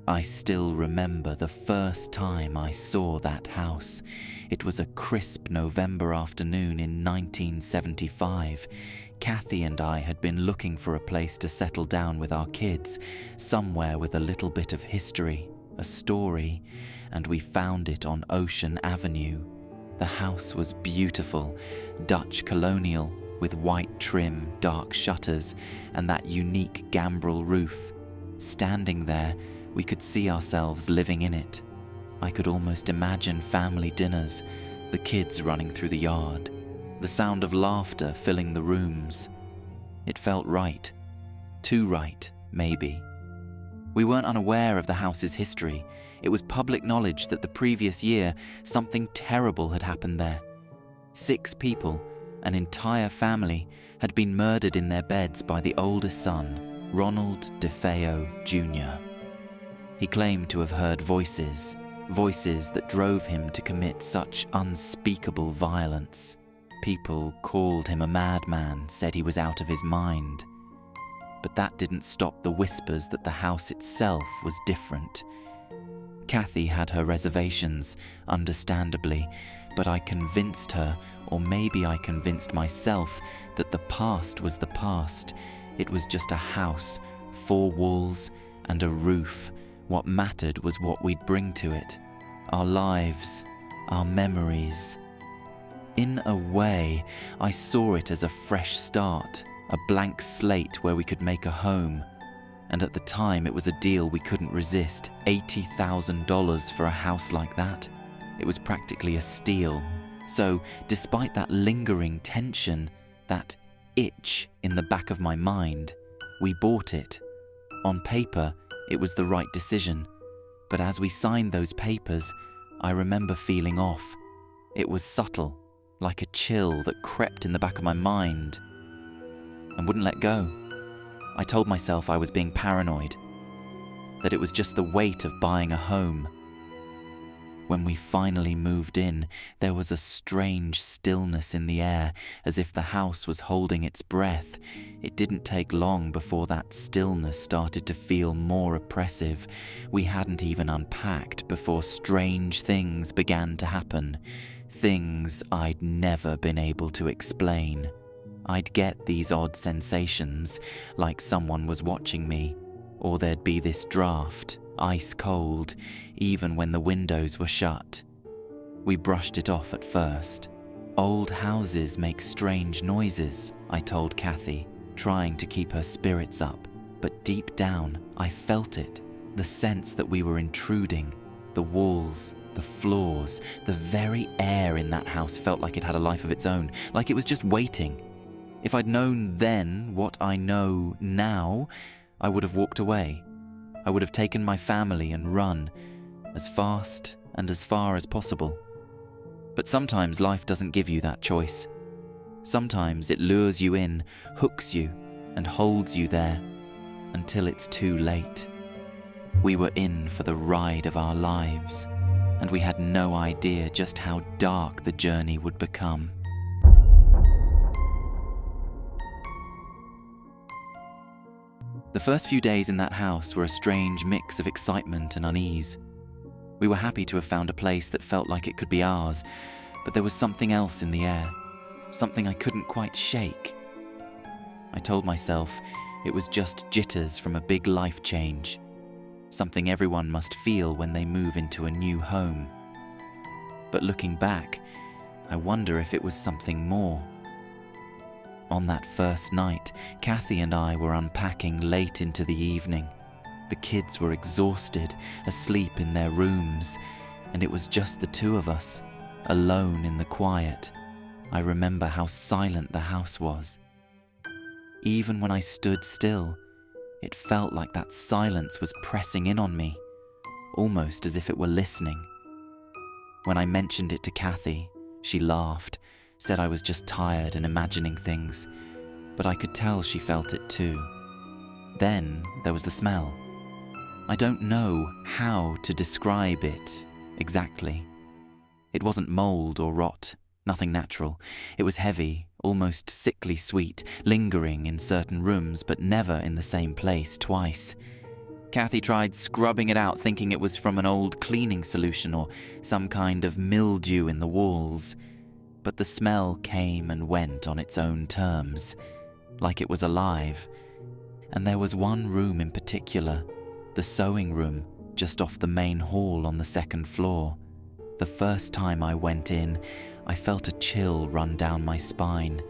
I still remember the first time I saw that house. It was a crisp November afternoon in 1975. Kathy and I had been looking for a place to settle down with our kids, somewhere with a little bit of history, a story, and we found it on Ocean Avenue. The house was beautiful, Dutch colonial, with white trim, dark shutters, and that unique gambrel roof. Standing there, we could see ourselves living in it. I could almost imagine family dinners, the kids running through the yard, the sound of laughter filling the rooms. It felt right. Too right, maybe. We weren't unaware of the house's history. It was public knowledge that the previous year, something terrible had happened there. 6 people, an entire family, had been murdered in their beds by the oldest son, Ronald DeFeo Jr. He claimed to have heard voices that drove him to commit such unspeakable violence. People called him a madman, said he was out of his mind. But that didn't stop the whispers that the house itself was different. Kathy had her reservations, understandably, but I convinced her, or maybe I convinced myself, that the past was the past. It was just a house, 4 walls, and a roof. What mattered was what we'd bring to it. Our lives, our memories. In a way, I saw it as a fresh start, a blank slate where we could make a home. And at the time, it was a deal we couldn't resist. $80,000 for a house like that. It was practically a steal. So, despite that lingering tension, that itch in the back of my mind, we bought it. On paper, it was the right decision, but as we signed those papers, I remember feeling off. It was subtle, like a chill that crept in the back of my mind and wouldn't let go. I told myself I was being paranoid, that it was just the weight of buying a home. When we finally moved in, there was a strange stillness in the air, as if the house was holding its breath. It didn't take long before that stillness started to feel more oppressive. We hadn't even unpacked before strange things began to happen. Things I'd never been able to explain. I'd get these odd sensations, like someone was watching me, or there'd be this draft, ice cold, even when the windows were shut. We brushed it off at first. Old houses make strange noises, I told Kathy, trying to keep her spirits up. But deep down, I felt it, the sense that we were intruding. The walls, the floors, the very air in that house felt like it had a life of its own, like it was just waiting. If I'd known then what I know now, I would have walked away. I would have taken my family and run, as fast and as far as possible. But sometimes life doesn't give you that choice. Sometimes it lures you in, hooks you, and holds you there, until it's too late. We were in for the ride of our lives, and we had no idea just how dark the journey would become. The first few days in that house were a strange mix of excitement and unease. We were happy to have found a place that felt like it could be ours, but there was something else in the air, something I couldn't quite shake. I told myself it was just jitters from a big life change, something everyone must feel when they move into a new home. But looking back, I wonder if it was something more. On that first night, Kathy and I were unpacking late into the evening. The kids were exhausted, asleep in their rooms, and it was just the 2 of us, alone in the quiet. I remember how silent the house was. Even when I stood still, it felt like that silence was pressing in on me, almost as if it were listening. When I mentioned it to Kathy, she laughed, said I was just tired and imagining things, but I could tell she felt it too. Then there was the smell. I don't know how to describe it exactly. It wasn't mold or rot, nothing natural. It was heavy, almost sickly sweet, lingering in certain rooms but never in the same place twice. Kathy tried scrubbing it out, thinking it was from an old cleaning solution or some kind of mildew in the walls. But the smell came and went on its own terms, like it was alive. And there was one room in particular, the sewing room, just off the main hall on the second floor. The first time I went in, I felt a chill run down my spine.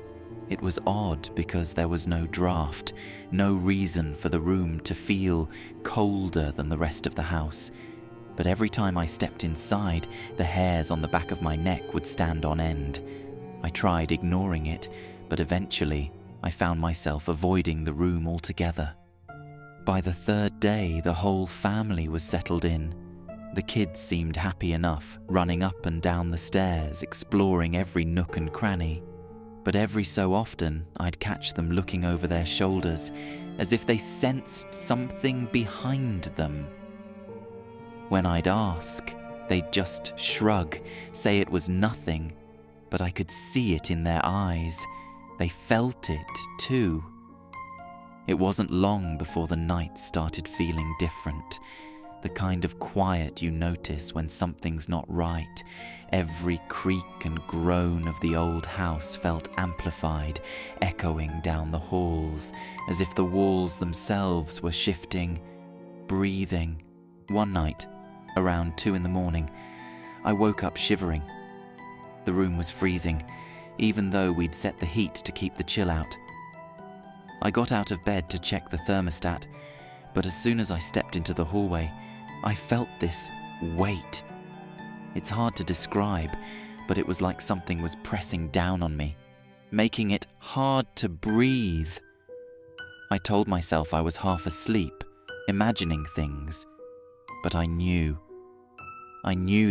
It was odd because there was no draft, no reason for the room to feel colder than the rest of the house. But every time I stepped inside, the hairs on the back of my neck would stand on end. I tried ignoring it, but eventually I found myself avoiding the room altogether. By the third day, the whole family was settled in. The kids seemed happy enough, running up and down the stairs, exploring every nook and cranny. But every so often, I'd catch them looking over their shoulders, as if they sensed something behind them. When I'd ask, they'd just shrug, say it was nothing, but I could see it in their eyes. They felt it too. It wasn't long before the night started feeling different. The kind of quiet you notice when something's not right. Every creak and groan of the old house felt amplified, echoing down the halls, as if the walls themselves were shifting, breathing. One night, around 2 a.m, I woke up shivering. The room was freezing, even though we'd set the heat to keep the chill out. I got out of bed to check the thermostat, but as soon as I stepped into the hallway, I felt this weight. It's hard to describe, but it was like something was pressing down on me, making it hard to breathe. I told myself I was half asleep, imagining things, but I knew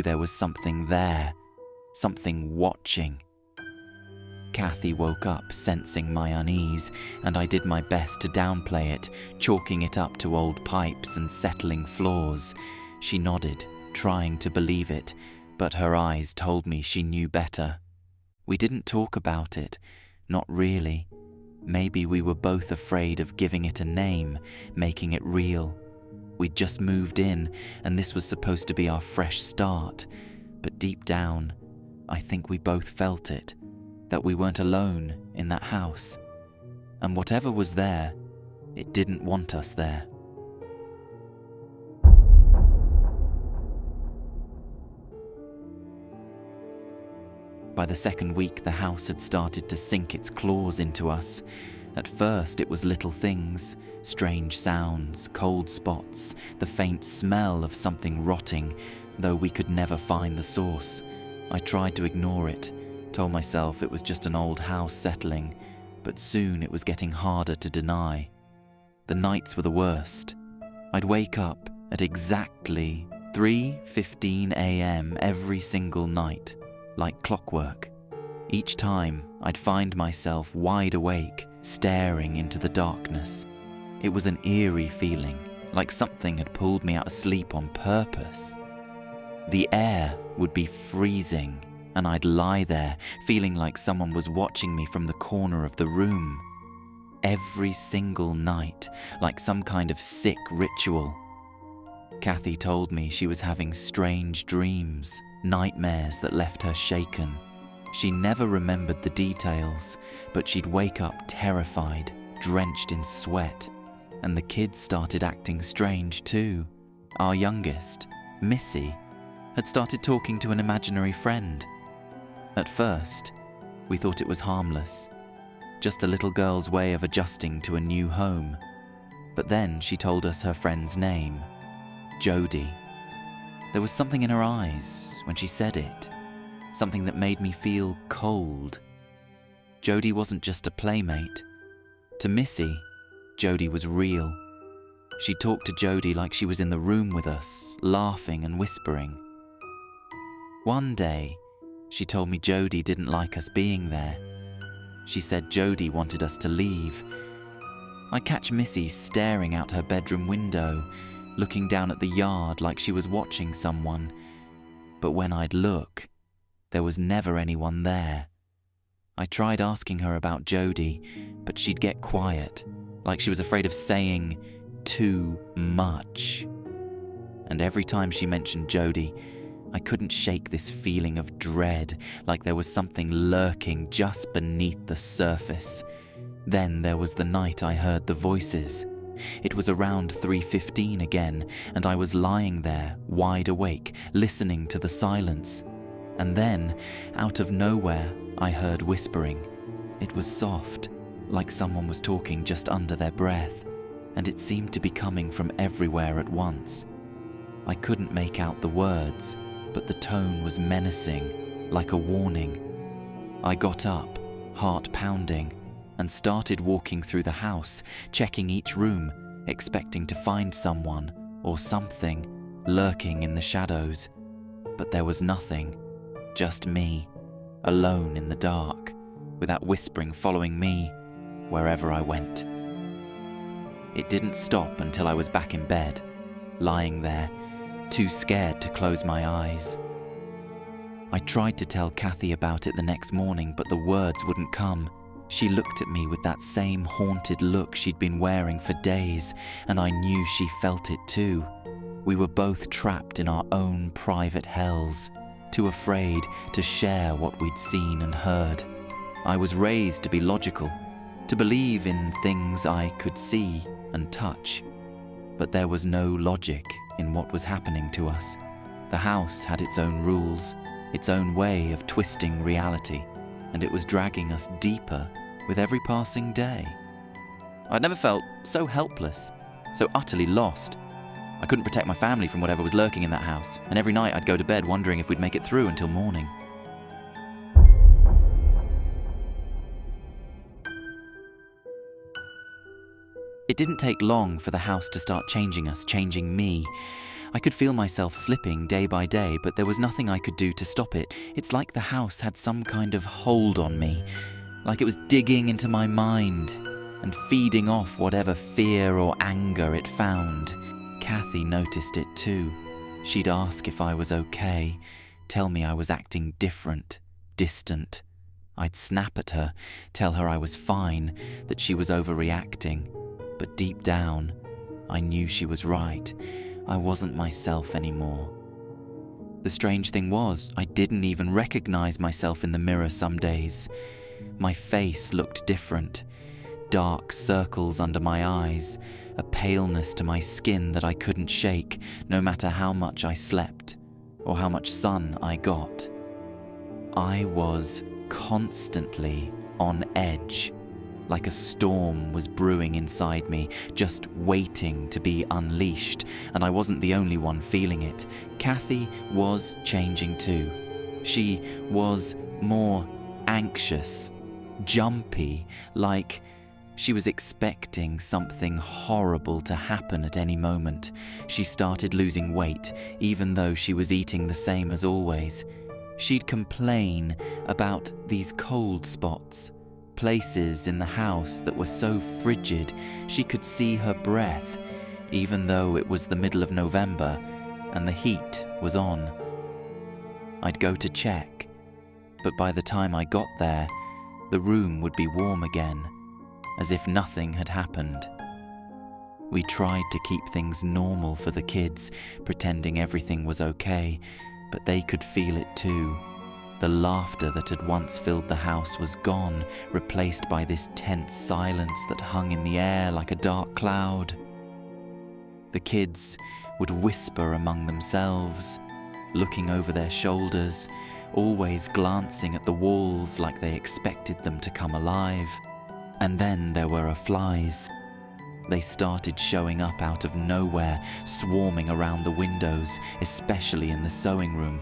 there was something there, something watching. Kathy woke up, sensing my unease, and I did my best to downplay it, chalking it up to old pipes and settling floors. She nodded, trying to believe it, but her eyes told me she knew better. We didn't talk about it, not really. Maybe we were both afraid of giving it a name, making it real. We'd just moved in, and this was supposed to be our fresh start, but deep down, I think we both felt it. That we weren't alone in that house. And whatever was there, it didn't want us there. By the second week, the house had started to sink its claws into us. At first, it was little things, strange sounds, cold spots, the faint smell of something rotting, though we could never find the source. I tried to ignore it, told myself it was just an old house settling, but soon it was getting harder to deny. The nights were the worst. I'd wake up at exactly 3:15 a.m. every single night, like clockwork. Each time, I'd find myself wide awake, staring into the darkness. It was an eerie feeling, like something had pulled me out of sleep on purpose. The air would be freezing, and I'd lie there, feeling like someone was watching me from the corner of the room. Every single night, like some kind of sick ritual. Kathy told me she was having strange dreams, nightmares that left her shaken. She never remembered the details, but she'd wake up terrified, drenched in sweat. And the kids started acting strange too. Our youngest, Missy, had started talking to an imaginary friend. At first, we thought it was harmless, just a little girl's way of adjusting to a new home. But then she told us her friend's name, Jodie. There was something in her eyes when she said it, something that made me feel cold. Jodie wasn't just a playmate. To Missy, Jodie was real. She talked to Jodie like she was in the room with us, laughing and whispering. One day, she told me Jodie didn't like us being there. She said Jodie wanted us to leave. I catch Missy staring out her bedroom window, looking down at the yard like she was watching someone. But when I'd look, there was never anyone there. I tried asking her about Jodie, but she'd get quiet, like she was afraid of saying, too much. And every time she mentioned Jody, I couldn't shake this feeling of dread, like there was something lurking just beneath the surface. Then there was the night I heard the voices. It was around 3:15 again, and I was lying there, wide awake, listening to the silence. And then, out of nowhere, I heard whispering. It was soft, like someone was talking just under their breath, and it seemed to be coming from everywhere at once. I couldn't make out the words, but the tone was menacing, like a warning. I got up, heart pounding, and started walking through the house, checking each room, expecting to find someone or something lurking in the shadows. But there was nothing, just me, alone in the dark, with that whispering following me wherever I went. It didn't stop until I was back in bed, lying there, too scared to close my eyes. I tried to tell Kathy about it the next morning, but the words wouldn't come. She looked at me with that same haunted look she'd been wearing for days, and I knew she felt it too. We were both trapped in our own private hells, too afraid to share what we'd seen and heard. I was raised to be logical, to believe in things I could see and touch. But there was no logic in what was happening to us. The house had its own rules, its own way of twisting reality, and it was dragging us deeper with every passing day. I'd never felt so helpless, so utterly lost. I couldn't protect my family from whatever was lurking in that house, and every night I'd go to bed wondering if we'd make it through until morning. It didn't take long for the house to start changing us, changing me. I could feel myself slipping day by day, but there was nothing I could do to stop it. It's like the house had some kind of hold on me, like it was digging into my mind and feeding off whatever fear or anger it found. Kathy noticed it too. She'd ask if I was okay, tell me I was acting different, distant. I'd snap at her, tell her I was fine, that she was overreacting. But deep down, I knew she was right. I wasn't myself anymore. The strange thing was, I didn't even recognize myself in the mirror some days. My face looked different. Dark circles under my eyes, a paleness to my skin that I couldn't shake, no matter how much I slept or how much sun I got. I was constantly on edge. Like a storm was brewing inside me, just waiting to be unleashed, and I wasn't the only one feeling it. Kathy was changing too. She was more anxious, jumpy, like she was expecting something horrible to happen at any moment. She started losing weight, even though she was eating the same as always. She'd complain about these cold spots, places in the house that were so frigid she could see her breath, even though it was the middle of November and the heat was on. I'd go to check, but by the time I got there, the room would be warm again, as if nothing had happened. We tried to keep things normal for the kids, pretending everything was okay, but they could feel it too. The laughter that had once filled the house was gone, replaced by this tense silence that hung in the air like a dark cloud. The kids would whisper among themselves, looking over their shoulders, always glancing at the walls like they expected them to come alive. And then there were flies. They started showing up out of nowhere, swarming around the windows, especially in the sewing room.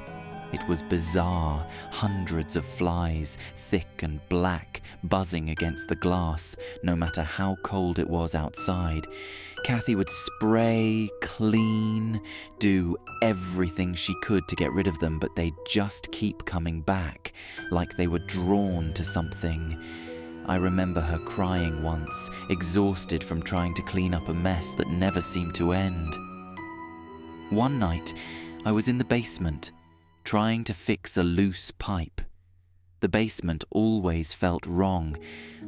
It was bizarre, hundreds of flies, thick and black, buzzing against the glass, no matter how cold it was outside. Kathy would spray, clean, do everything she could to get rid of them, but they'd just keep coming back, like they were drawn to something. I remember her crying once, exhausted from trying to clean up a mess that never seemed to end. One night, I was in the basement, trying to fix a loose pipe. The basement always felt wrong,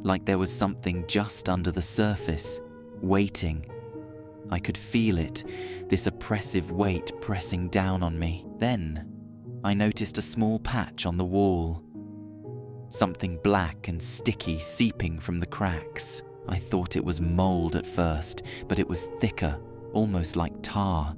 like there was something just under the surface, waiting. I could feel it, this oppressive weight pressing down on me. Then, I noticed a small patch on the wall. Something black and sticky seeping from the cracks. I thought it was mold at first, but it was thicker, almost like tar.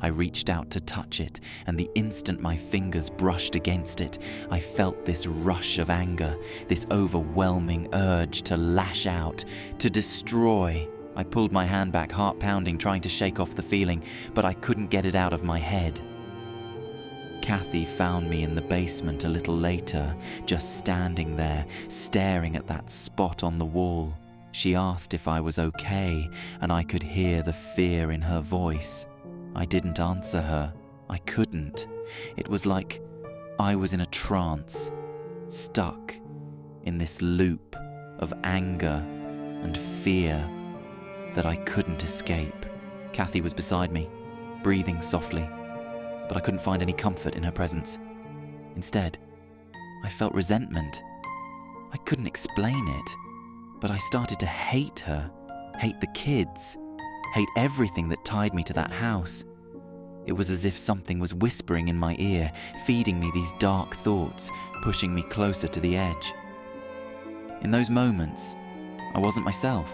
I reached out to touch it, and the instant my fingers brushed against it, I felt this rush of anger, this overwhelming urge to lash out, to destroy. I pulled my hand back, heart pounding, trying to shake off the feeling, but I couldn't get it out of my head. Kathy found me in the basement a little later, just standing there, staring at that spot on the wall. She asked if I was okay, and I could hear the fear in her voice. I didn't answer her. I couldn't. It was like I was in a trance, stuck in this loop of anger and fear that I couldn't escape. Kathy was beside me, breathing softly, but I couldn't find any comfort in her presence. Instead, I felt resentment. I couldn't explain it, but I started to hate her, hate the kids, hate everything that tied me to that house. It was as if something was whispering in my ear, feeding me these dark thoughts, pushing me closer to the edge. In those moments, I wasn't myself.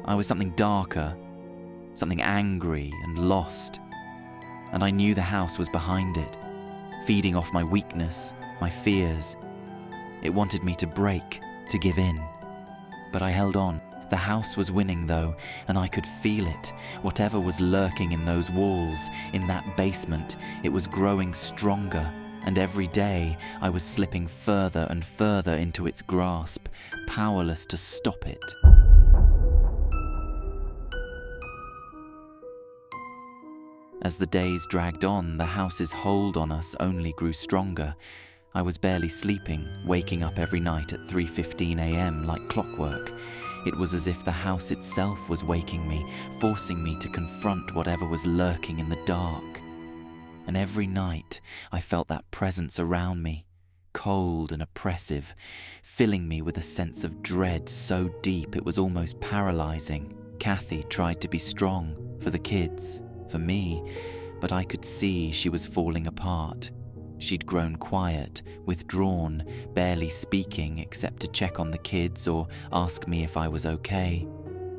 I was something darker, something angry and lost. And I knew the house was behind it, feeding off my weakness, my fears. It wanted me to break, to give in. But I held on. The house was winning though, and I could feel it. Whatever was lurking in those walls, in that basement, it was growing stronger, and every day I was slipping further and further into its grasp, powerless to stop it. As the days dragged on, the house's hold on us only grew stronger. I was barely sleeping, waking up every night at 3:15 a.m. like clockwork. It was as if the house itself was waking me, forcing me to confront whatever was lurking in the dark. And every night, I felt that presence around me, cold and oppressive, filling me with a sense of dread so deep it was almost paralyzing. Kathy tried to be strong for the kids, for me, but I could see she was falling apart. She'd grown quiet, withdrawn, barely speaking except to check on the kids or ask me if I was okay.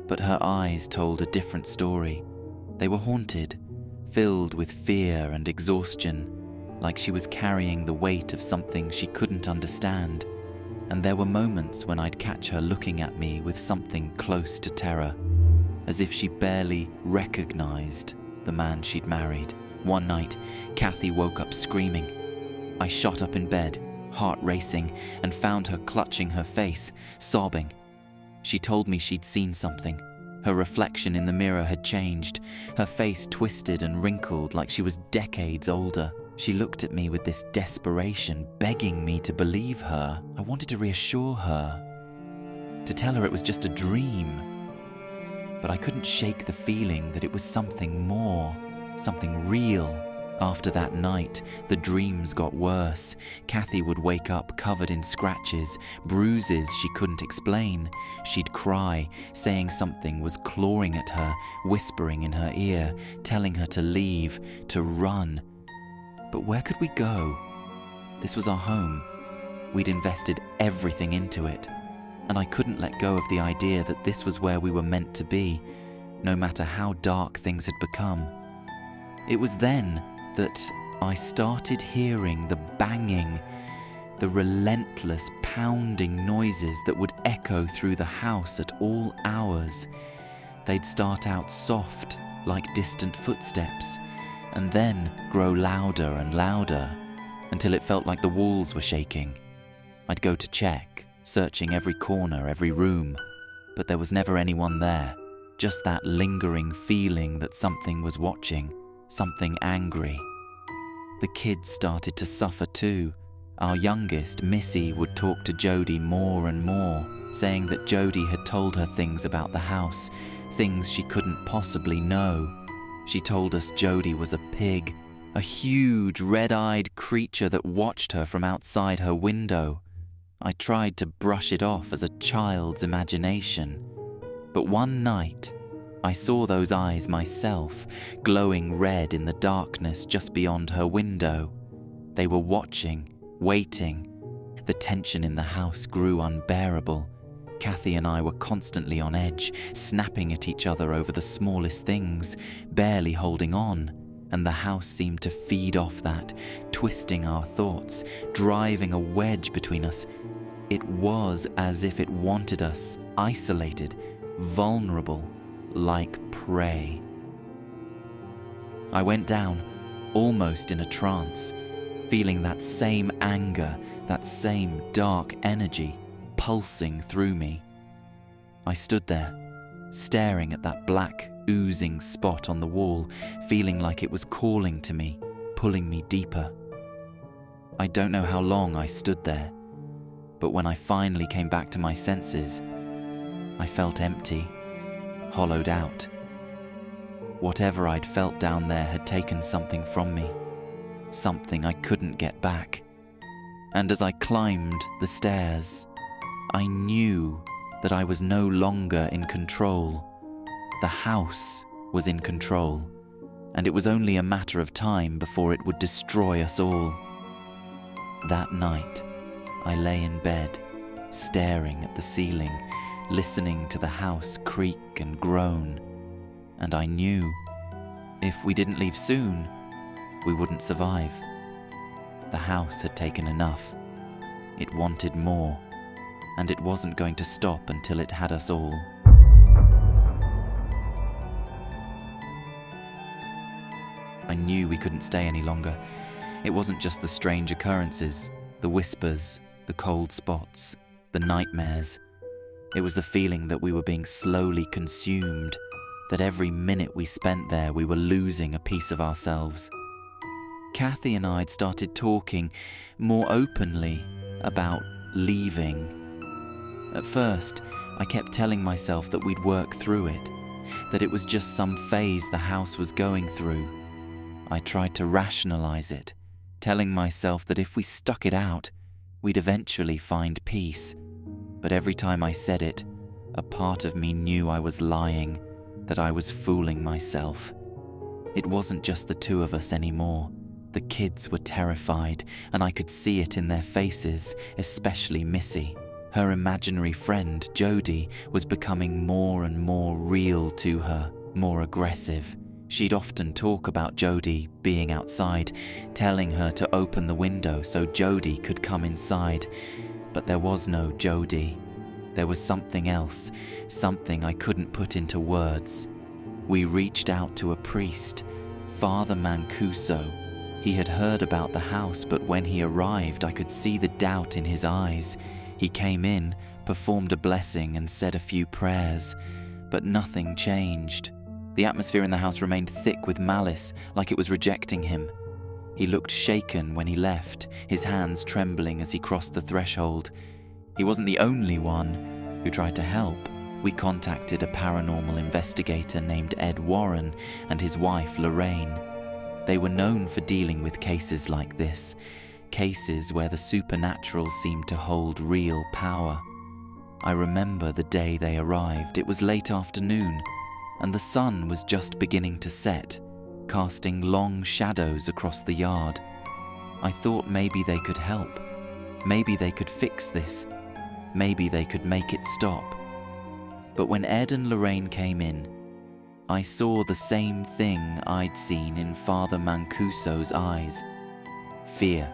But her eyes told a different story. They were haunted, filled with fear and exhaustion, like she was carrying the weight of something she couldn't understand. And there were moments when I'd catch her looking at me with something close to terror, as if she barely recognized the man she'd married. One night, Kathy woke up screaming. I shot up in bed, heart racing, and found her clutching her face, sobbing. She told me she'd seen something. Her reflection in the mirror had changed, her face twisted and wrinkled like she was decades older. She looked at me with this desperation, begging me to believe her. I wanted to reassure her, to tell her it was just a dream. But I couldn't shake the feeling that it was something more, something real. After that night, the dreams got worse. Kathy would wake up covered in scratches, bruises she couldn't explain. She'd cry, saying something was clawing at her, whispering in her ear, telling her to leave, to run. But where could we go? This was our home. We'd invested everything into it, and I couldn't let go of the idea that this was where we were meant to be, no matter how dark things had become. It was then that I started hearing the banging, the relentless pounding noises that would echo through the house at all hours. They'd start out soft, like distant footsteps, and then grow louder and louder, until it felt like the walls were shaking. I'd go to check, searching every corner, every room, but there was never anyone there, just that lingering feeling that something was watching, something angry. The kids started to suffer too. Our youngest, Missy, would talk to Jody more and more, saying that Jody had told her things about the house, things she couldn't possibly know. She told us Jody was a pig, a huge red-eyed creature that watched her from outside her window. I tried to brush it off as a child's imagination. But one night, I saw those eyes myself, glowing red in the darkness just beyond her window. They were watching, waiting. The tension in the house grew unbearable. Kathy and I were constantly on edge, snapping at each other over the smallest things, barely holding on, and the house seemed to feed off that, twisting our thoughts, driving a wedge between us. It was as if it wanted us isolated, vulnerable, like prey. I went down, almost in a trance, feeling that same anger, that same dark energy pulsing through me. I stood there, staring at that black, oozing spot on the wall, feeling like it was calling to me, pulling me deeper. I don't know how long I stood there, but when I finally came back to my senses, I felt empty, hollowed out. Whatever I'd felt down there had taken something from me, something I couldn't get back. And as I climbed the stairs, I knew that I was no longer in control. The house was in control, and it was only a matter of time before it would destroy us all. That night, I lay in bed, staring at the ceiling, listening to the house creak and groan, and I knew if we didn't leave soon, we wouldn't survive. The house had taken enough. It wanted more, and it wasn't going to stop until it had us all. I knew we couldn't stay any longer. It wasn't just the strange occurrences, the whispers, the cold spots, the nightmares. It was the feeling that we were being slowly consumed, that every minute we spent there we were losing a piece of ourselves. Kathy and I'd started talking more openly about leaving. At first, I kept telling myself that we'd work through it, that it was just some phase the house was going through. I tried to rationalize it, telling myself that if we stuck it out, we'd eventually find peace. But every time I said it, a part of me knew I was lying, that I was fooling myself. It wasn't just the two of us anymore. The kids were terrified, and I could see it in their faces, especially Missy. Her imaginary friend, Jodie, was becoming more and more real to her, more aggressive. She'd often talk about Jodie being outside, telling her to open the window so Jodie could come inside. But there was no Jodie. There was something else, something I couldn't put into words. We reached out to a priest, Father Mancuso. He had heard about the house, but when he arrived, I could see the doubt in his eyes. He came in, performed a blessing, and said a few prayers, but nothing changed. The atmosphere in the house remained thick with malice, like it was rejecting him. He looked shaken when he left, his hands trembling as he crossed the threshold. He wasn't the only one who tried to help. We contacted a paranormal investigator named Ed Warren and his wife Lorraine. They were known for dealing with cases like this, cases where the supernatural seemed to hold real power. I remember the day they arrived. It was late afternoon, and the sun was just beginning to set, casting long shadows across the yard. I thought maybe they could help. Maybe they could fix this. Maybe they could make it stop. But when Ed and Lorraine came in, I saw the same thing I'd seen in Father Mancuso's eyes. Fear.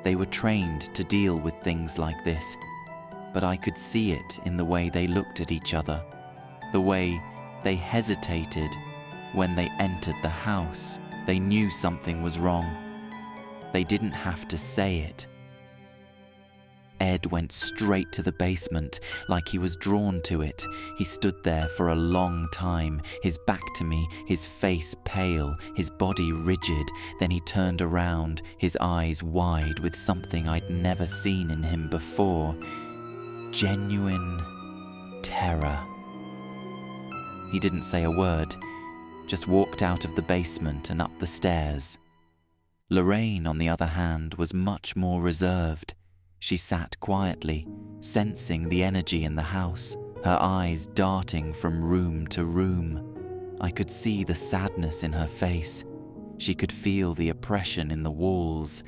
They were trained to deal with things like this, but I could see it in the way they looked at each other, the way they hesitated when they entered the house. They knew something was wrong. They didn't have to say it. Ed went straight to the basement, like he was drawn to it. He stood there for a long time, his back to me, his face pale, his body rigid. Then he turned around, his eyes wide with something I'd never seen in him before. Genuine terror. He didn't say a word, just walked out of the basement and up the stairs. Lorraine, on the other hand, was much more reserved. She sat quietly, sensing the energy in the house, her eyes darting from room to room. I could see the sadness in her face. She could feel the oppression in the walls,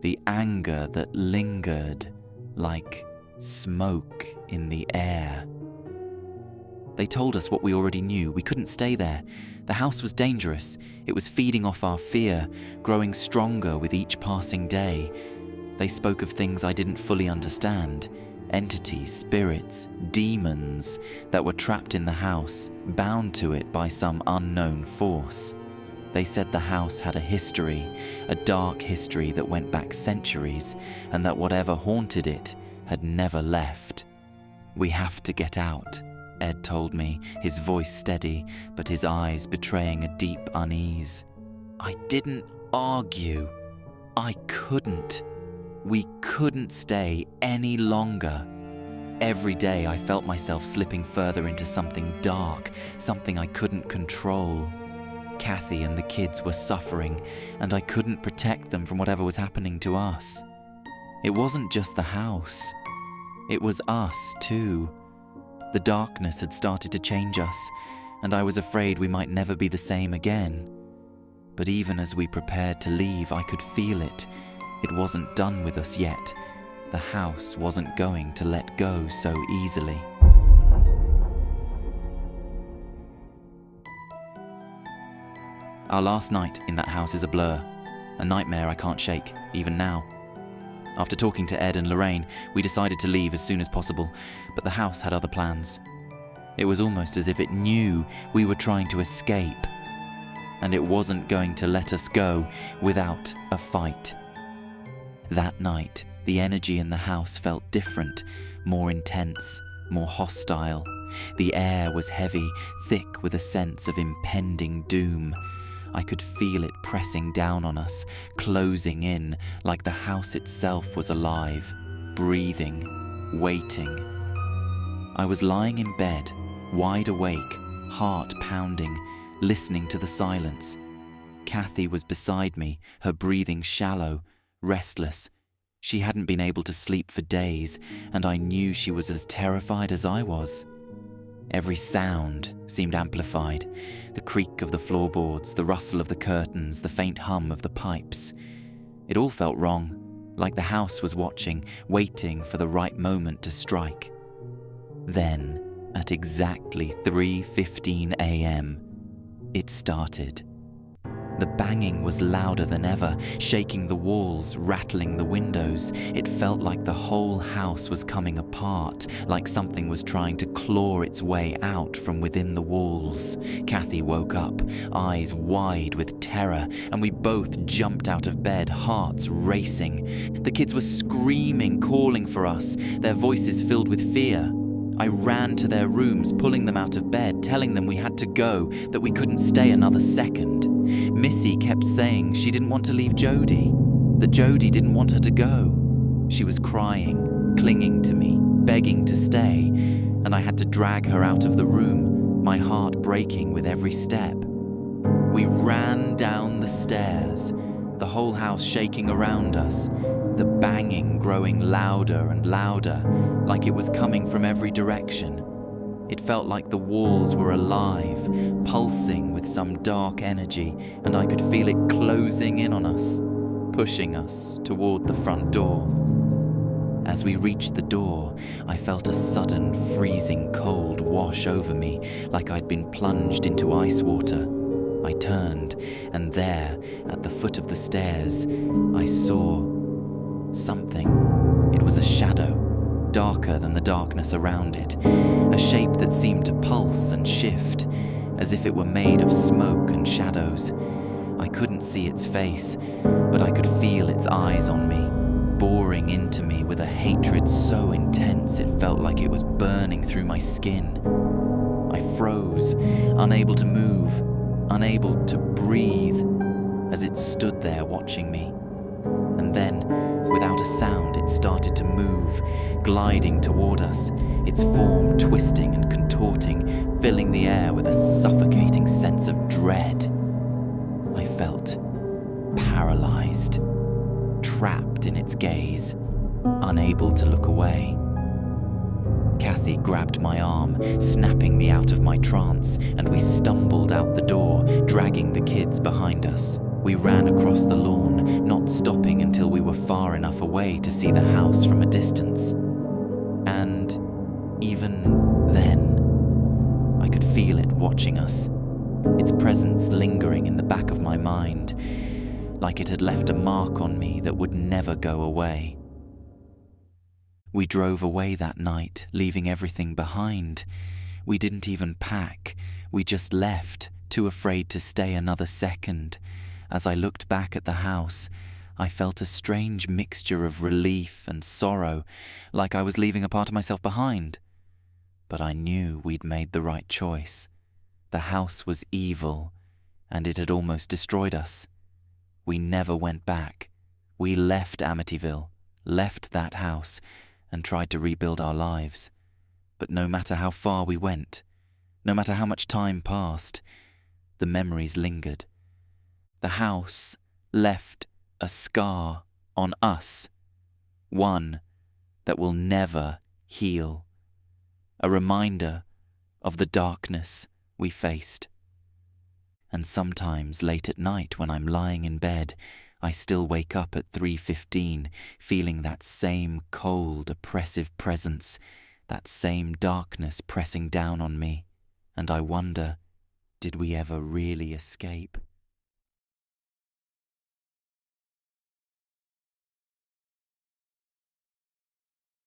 the anger that lingered like smoke in the air. They told us what we already knew. We couldn't stay there. The house was dangerous. It was feeding off our fear, growing stronger with each passing day. They spoke of things I didn't fully understand. Entities, spirits, demons that were trapped in the house, bound to it by some unknown force. They said the house had a history, a dark history that went back centuries, and that whatever haunted it had never left. "We have to get out," Ed told me, his voice steady, but his eyes betraying a deep unease. I didn't argue. I couldn't. We couldn't stay any longer. Every day I felt myself slipping further into something dark, something I couldn't control. Kathy and the kids were suffering, and I couldn't protect them from whatever was happening to us. It wasn't just the house. It was us, too. The darkness had started to change us, and I was afraid we might never be the same again. But even as we prepared to leave, I could feel it. It wasn't done with us yet. The house wasn't going to let go so easily. Our last night in that house is a blur, a nightmare I can't shake, even now. After talking to Ed and Lorraine, we decided to leave as soon as possible, but the house had other plans. It was almost as if it knew we were trying to escape, and it wasn't going to let us go without a fight. That night, the energy in the house felt different, more intense, more hostile. The air was heavy, thick with a sense of impending doom. I could feel it pressing down on us, closing in, like the house itself was alive, breathing, waiting. I was lying in bed, wide awake, heart pounding, listening to the silence. Kathy was beside me, her breathing shallow, restless. She hadn't been able to sleep for days, and I knew she was as terrified as I was. Every sound seemed amplified. The creak of the floorboards, the rustle of the curtains, the faint hum of the pipes. It all felt wrong, like the house was watching, waiting for the right moment to strike. Then, at exactly 3:15 a.m., it started. The banging was louder than ever, shaking the walls, rattling the windows. It felt like the whole house was coming apart, like something was trying to claw its way out from within the walls. Kathy woke up, eyes wide with terror, and we both jumped out of bed, hearts racing. The kids were screaming, calling for us, their voices filled with fear. I ran to their rooms, pulling them out of bed, telling them we had to go, that we couldn't stay another second. Missy kept saying she didn't want to leave Jody, that Jody didn't want her to go. She was crying, clinging to me, begging to stay, and I had to drag her out of the room, my heart breaking with every step. We ran down the stairs, the whole house shaking around us, the banging growing louder and louder, like it was coming from every direction. It felt like the walls were alive, pulsing with some dark energy, and I could feel it closing in on us, pushing us toward the front door. As we reached the door, I felt a sudden freezing cold wash over me, like I'd been plunged into ice water. I turned, and there, at the foot of the stairs, I saw something. It was a shadow, darker than the darkness around it, a shape that seemed to pulse and shift, as if it were made of smoke and shadows. I couldn't see its face, but I could feel its eyes on me, boring into me with a hatred so intense it felt like it was burning through my skin. I froze, unable to move, unable to breathe, as it stood there watching me. And then, without a sound, it started to move, gliding toward us, its form twisting and contorting, filling the air with a suffocating sense of dread. I felt paralyzed, trapped in its gaze, unable to look away. Kathy Kathy grabbed my arm, snapping me out of my trance, and we stumbled out the door, dragging the kids behind us. We ran across the lawn, not stopping until we were far enough away to see the house from a distance. And even then, I could feel it watching us, its presence lingering in the back of my mind, like it had left a mark on me that would never go away. We drove away that night, leaving everything behind. We didn't even pack, we just left, too afraid to stay another second. As I looked back at the house, I felt a strange mixture of relief and sorrow, like I was leaving a part of myself behind. But I knew we'd made the right choice. The house was evil, and it had almost destroyed us. We never went back. We left Amityville, left that house, and tried to rebuild our lives. But no matter how far we went, no matter how much time passed, the memories lingered. The house left a scar on us, one that will never heal, a reminder of the darkness we faced. And sometimes late at night when I'm lying in bed, I still wake up at 3:15, feeling that same cold, oppressive presence, that same darkness pressing down on me, and I wonder, did we ever really escape?